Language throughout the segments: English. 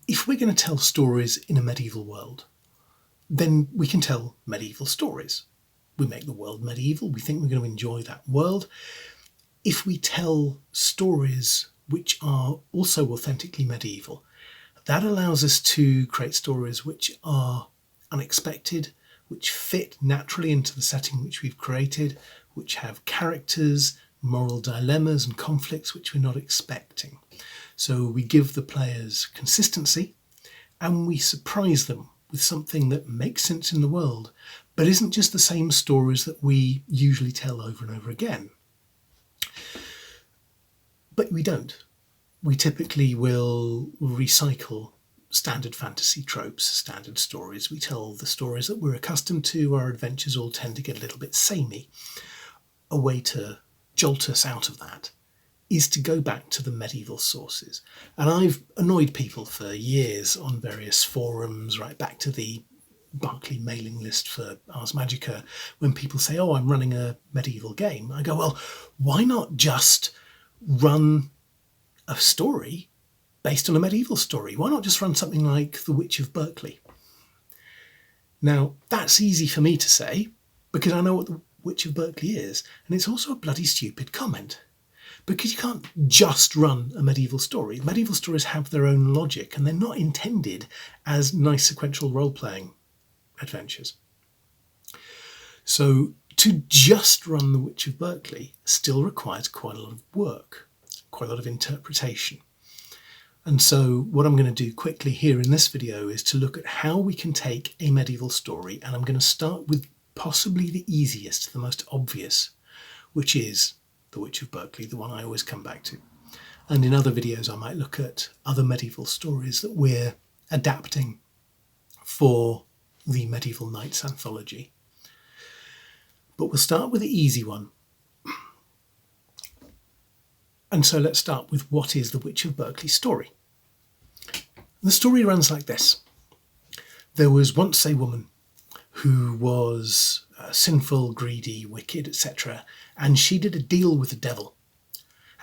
if we're going to tell stories in a medieval world, then we can tell medieval stories. We make the world medieval. We think we're going to enjoy that world. If we tell stories which are also authentically medieval, that allows us to create stories which are unexpected, which fit naturally into the setting which we've created, which have characters, moral dilemmas and conflicts which we're not expecting. So we give the players consistency and we surprise them with something that makes sense in the world, but isn't just the same stories that we usually tell over and over again. But we don't. We typically will recycle standard fantasy tropes, standard stories. We tell the stories that we're accustomed to. Our adventures all tend to get a little bit samey. A way to jolt us out of that is to go back to the medieval sources. And I've annoyed people for years on various forums, right back to the Berkeley mailing list for Ars Magica, when people say, oh, I'm running a medieval game. I go, well, why not just run a story based on a medieval story? Why not just run something like The Witch of Berkeley? Now, that's easy for me to say because I know what The Witch of Berkeley is, and it's also a bloody stupid comment. Because you can't just run a medieval story. Medieval stories have their own logic and they're not intended as nice sequential role-playing adventures. So to just run The Witch of Berkeley still requires quite a lot of work, quite a lot of interpretation. And so what I'm going to do quickly here in this video is to look at how we can take a medieval story, and I'm going to start with possibly the easiest, the most obvious, which is The Witch of Berkeley, the one I always come back to. And in other videos I might look at other medieval stories that we're adapting for the Medieval Knights anthology. But we'll start with the easy one. And so let's start with what is The Witch of Berkeley story. The story runs like this. There was once a woman who was sinful, greedy, wicked, etc. And she did a deal with the devil.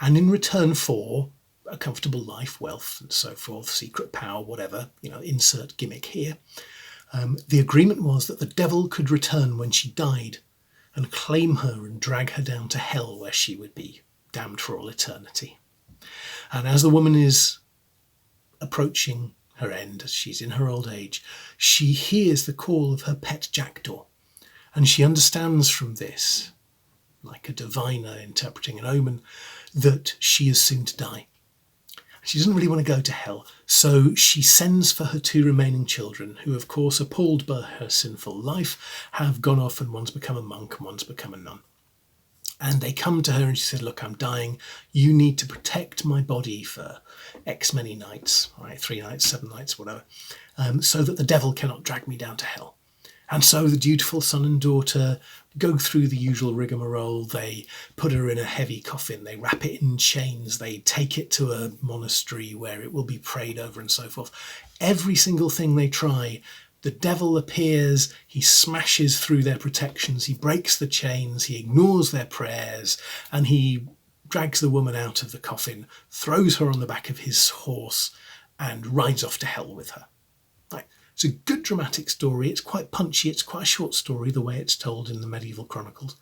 And in return for a comfortable life, wealth and so forth, secret power, whatever, insert gimmick here, the agreement was that the devil could return when she died and claim her and drag her down to hell where she would be damned for all eternity. And as the woman is approaching her end, as she's in her old age, she hears the call of her pet jackdaw. And she understands from this, like a diviner interpreting an omen, that she is soon to die. She doesn't really want to go to hell, so she sends for her two remaining children, who of course, appalled by her sinful life, have gone off and one's become a monk and one's become a nun. And they come to her and she said, look, I'm dying. You need to protect my body for X many nights, right, 3 nights, 7 nights, whatever, so that the devil cannot drag me down to hell. And so the dutiful son and daughter go through the usual rigmarole. They put her in a heavy coffin, they wrap it in chains, they take it to a monastery where it will be prayed over and so forth. Every single thing they try, the devil appears, he smashes through their protections, he breaks the chains, he ignores their prayers, and he drags the woman out of the coffin, throws her on the back of his horse, and rides off to hell with her. Right. It's a good dramatic story. It's quite punchy. It's quite a short story, the way it's told in the medieval chronicles.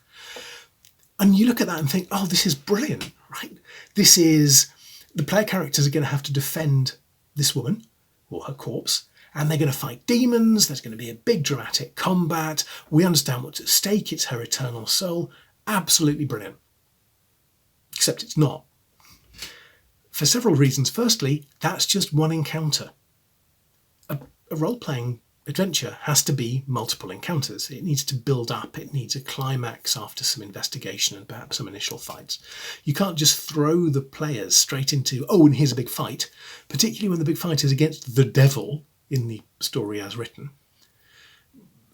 And you look at that and think, oh, this is brilliant, right? This is, the player characters are going to have to defend this woman or her corpse, and they're going to fight demons. There's going to be a big dramatic combat. We understand what's at stake. It's her eternal soul. Absolutely brilliant. Except it's not. For several reasons. Firstly, that's just one encounter. A role-playing adventure has to be multiple encounters. It needs to build up. It needs a climax after some investigation and perhaps some initial fights. You can't just throw the players straight into, oh, and here's a big fight, particularly when the big fight is against the devil in the story as written.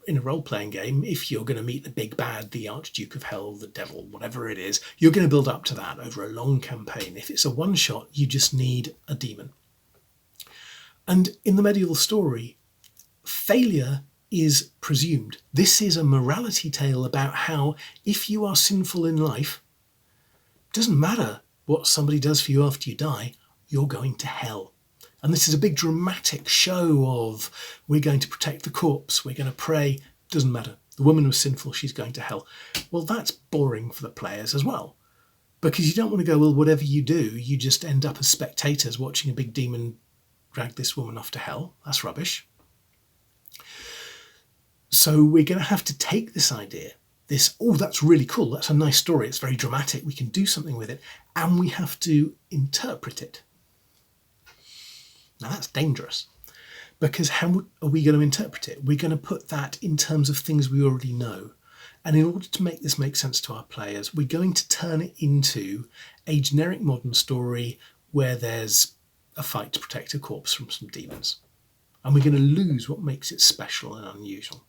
In a role-playing game, if you're going to meet the big bad, the Archduke of Hell, the devil, whatever it is, you're going to build up to that over a long campaign. If it's a one-shot, you just need a demon. And in the medieval story, failure is presumed. This is a morality tale about how if you are sinful in life, it doesn't matter what somebody does for you after you die, you're going to hell. And this is a big dramatic show of, we're going to protect the corpse, we're going to pray, doesn't matter. The woman was sinful, she's going to hell. Well, that's boring for the players as well, because you don't want to go, well, whatever you do, you just end up as spectators watching a big demon drag this woman off to hell. That's rubbish. So we're going to have to take this idea, that's really cool, that's a nice story, it's very dramatic, we can do something with it, and we have to interpret it. Now that's dangerous, because how are we going to interpret it? We're going to put that in terms of things we already know. And in order to make this make sense to our players, we're going to turn it into a generic modern story where there's a fight to protect a corpse from some demons. And we're going to lose what makes it special and unusual.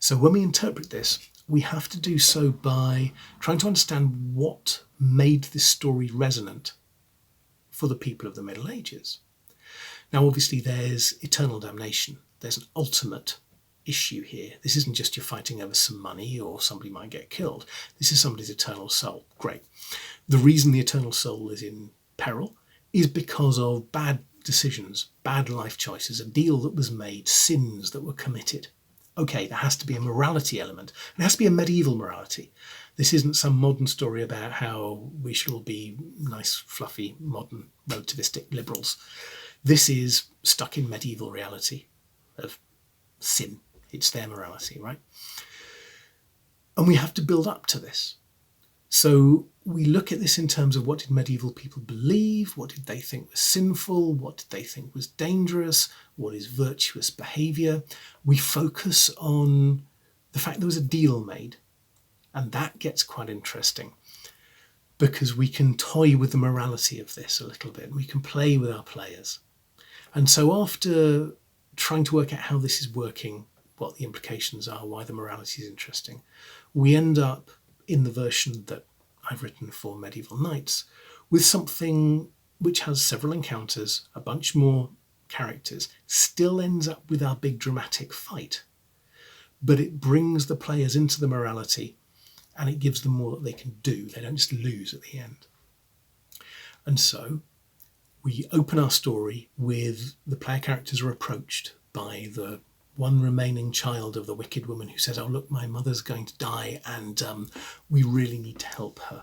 So when we interpret this, we have to do so by trying to understand what made this story resonant for the people of the Middle Ages. Now, obviously, there's eternal damnation. There's an ultimate issue here. This isn't just you're fighting over some money or somebody might get killed. This is somebody's eternal soul. Great. The reason the eternal soul is in peril is because of bad decisions, bad life choices, a deal that was made, sins that were committed. Okay, there has to be a morality element. It has to be a medieval morality. This isn't some modern story about how we should all be nice, fluffy, modern, relativistic liberals. This is stuck in medieval reality of sin. It's their morality, right? And we have to build up to this. So we look at this in terms of, what did medieval people believe? What did they think was sinful? What did they think was dangerous? What is virtuous behaviour? We focus on the fact there was a deal made. And that gets quite interesting, because we can toy with the morality of this a little bit. We can play with our players. And so after trying to work out how this is working, what the implications are, why the morality is interesting, we end up in the version that I've written for Medieval Knights with something which has several encounters, a bunch more characters, still ends up with our big dramatic fight. But it brings the players into the morality and it gives them more that they can do. They don't just lose at the end. And so we open our story with the player characters are approached by the one remaining child of the wicked woman who says, oh, look, my mother's going to die and we really need to help her.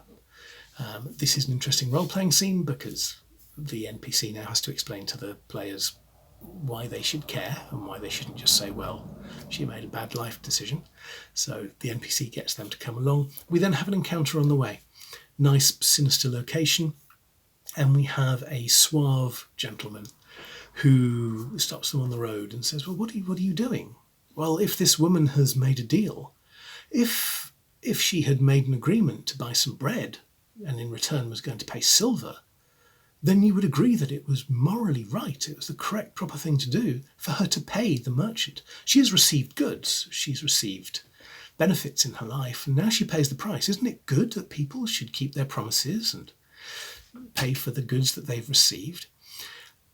This is an interesting role-playing scene because the NPC now has to explain to the players why they should care and why they shouldn't just say, well, she made a bad life decision. So the NPC gets them to come along. We then have an encounter on the way. Nice, sinister location. And we have a suave gentleman who stops them on the road and says, well, what are you doing? Well, if this woman has made a deal, if she had made an agreement to buy some bread and in return was going to pay silver, then you would agree that it was morally right, it was the correct, proper thing to do for her to pay the merchant. She has received goods, she's received benefits in her life, and now she pays the price. Isn't it good that people should keep their promises and pay for the goods that they've received?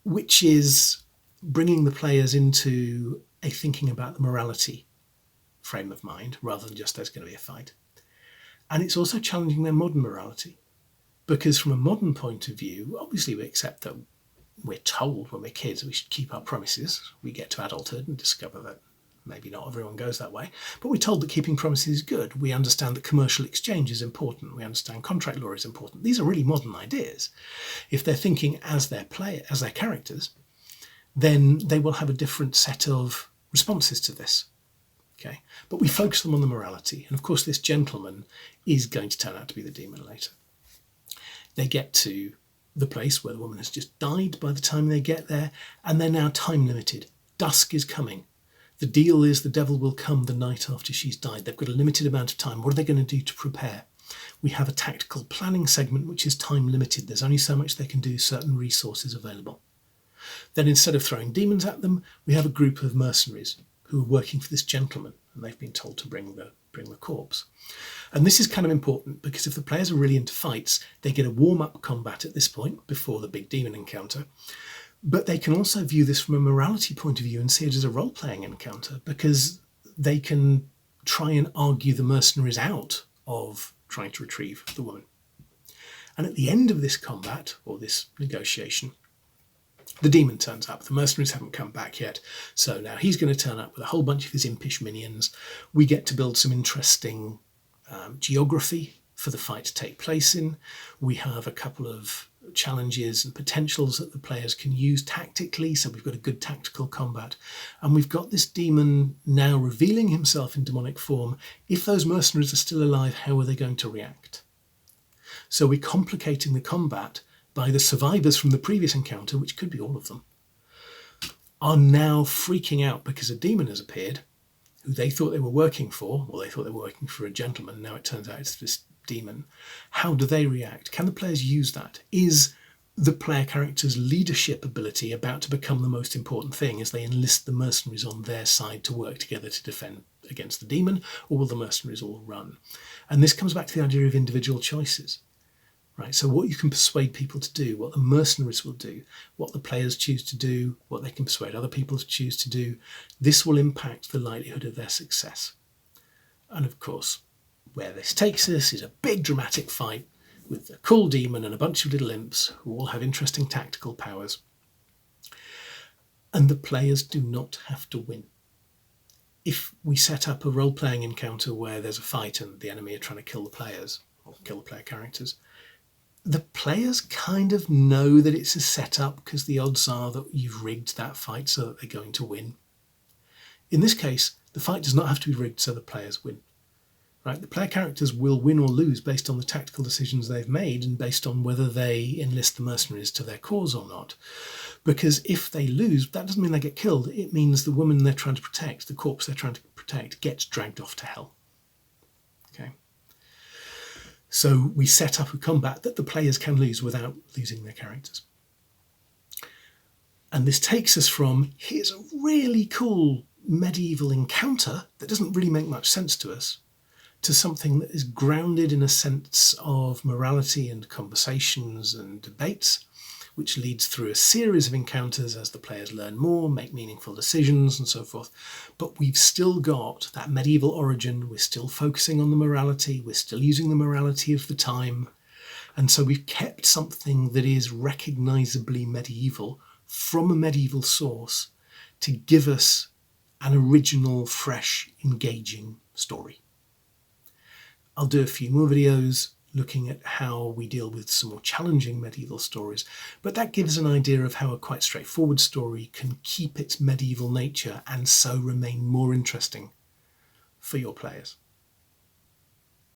Which is bringing the players into a thinking about the morality frame of mind, rather than just there's going to be a fight. And it's also challenging their modern morality. Because from a modern point of view, obviously we accept that we're told when we're kids we should keep our promises. We get to adulthood and discover that maybe not everyone goes that way. But we're told that keeping promises is good. We understand that commercial exchange is important. We understand contract law is important. These are really modern ideas. If they're thinking as their characters, then they will have a different set of responses to this. Okay? But we focus them on the morality. And of course, this gentleman is going to turn out to be the demon later. They get to the place where the woman has just died by the time they get there, and they're now time limited. Dusk is coming. The deal is the devil will come the night after she's died. They've got a limited amount of time. What are they going to do to prepare? We have a tactical planning segment which is time limited. There's only so much they can do, certain resources available. Then instead of throwing demons at them, we have a group of mercenaries who are working for this gentleman, and they've been told to bring the corpse. And this is kind of important because if the players are really into fights, they get a warm-up combat at this point before the big demon encounter. But they can also view this from a morality point of view and see it as a role-playing encounter because they can try and argue the mercenaries out of trying to retrieve the woman. And at the end of this combat, or this negotiation, The demon turns up. The mercenaries haven't come back yet. So now he's going to turn up with a whole bunch of his impish minions. We get to build some interesting geography for the fight to take place in. We have a couple of challenges and potentials that the players can use tactically, so we've got a good tactical combat. And we've got this demon now revealing himself in demonic form. If those mercenaries are still alive, how are they going to react? So we're complicating the combat by the survivors from the previous encounter, which could be all of them, are now freaking out because a demon has appeared who they thought they were working for, or they thought they were working for a gentleman. Now it turns out it's this demon. How do they react? Can the players use that? Is the player character's leadership ability about to become the most important thing as they enlist the mercenaries on their side to work together to defend against the demon, or will the mercenaries all run? And this comes back to the idea of individual choices. Right, so what you can persuade people to do, what the mercenaries will do, what the players choose to do, what they can persuade other people to choose to do, this will impact the likelihood of their success. And of course, where this takes us is a big dramatic fight with a cool demon and a bunch of little imps who all have interesting tactical powers. And the players do not have to win. If we set up a role-playing encounter where there's a fight and the enemy are trying to kill the players, or kill the player characters, the players kind of know that it's a setup because the odds are that you've rigged that fight so that they're going to win. In this case, the fight does not have to be rigged so the players win. Right? The player characters will win or lose based on the tactical decisions they've made and based on whether they enlist the mercenaries to their cause or not. Because if they lose, that doesn't mean they get killed. It means the woman they're trying to protect, the corpse they're trying to protect, gets dragged off to hell. Okay. So we set up a combat that the players can lose without losing their characters. And this takes us from, here's a really cool medieval encounter that doesn't really make much sense to us, to something that is grounded in a sense of morality and conversations and debates, which leads through a series of encounters as the players learn more, make meaningful decisions and so forth. But we've still got that medieval origin, we're still focusing on the morality, we're still using the morality of the time. And so we've kept something that is recognisably medieval from a medieval source to give us an original, fresh, engaging story. I'll do a few more videos looking at how we deal with some more challenging medieval stories, but that gives an idea of how a quite straightforward story can keep its medieval nature and so remain more interesting for your players.